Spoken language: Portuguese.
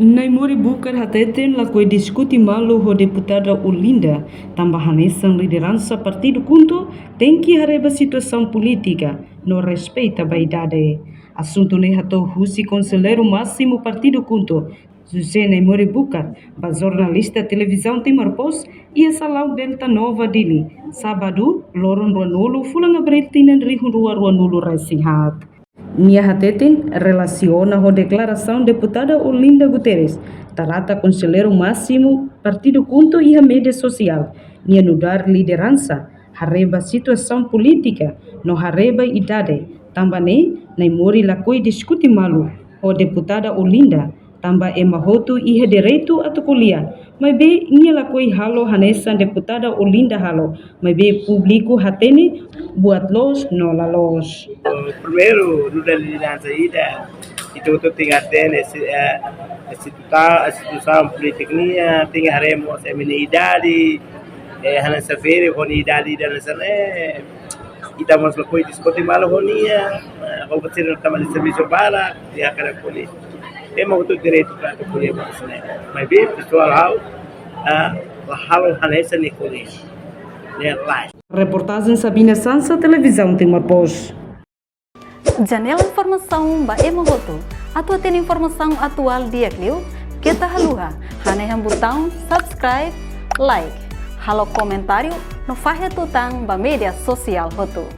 Naimuri Bukar hateten lakoi diskuti malu ho deputada Olinda tambahanesan liderança Partido Kunto tem que arreba situação política, não respeita a vaidade. Assunto ne hatou husi conselheiro máximo Partido Kunto, José Naimuri Bukar, ba jornalista televisão Timor Post e a salão Delta Nova Dili, sábado, loron ruanulu fulang abril tinan rihun ruanulu Raisinhat. Nia hateten relaciona com a declaração deputada Olinda Guterres, tarata conselheiro máximo Partido Kunto e a mídia social, nia nudar liderança, hareba situação política, no hareba idade, tambane naimori lakoi diskuti malu, o deputada Olinda, tamba emahotu iha direito atau kuliah, mas be nia lakoi halo hanesan deputada Olinda halo, mas be publico hatene buat los no lalos. Primeiro, no da liderança ida, itu tem até a situação política tem a remo a idade, a nossa feira com idade da nossa kita mas lakoi diskuti malu honia, kalau betul tambah serviço para dia akan kuliah. Emang untuk direito para kuliah maksudnya, mas be pessoal halo hanesa ni kuliah. Reportagem Sabina Sansa, televisão Timor Post. Janela informação ba emogoto, atau tem informação atual dia kliu, kita haluha, haneham botão subscribe, like, halo comentário, no fahe tutang ba media sosial hotu.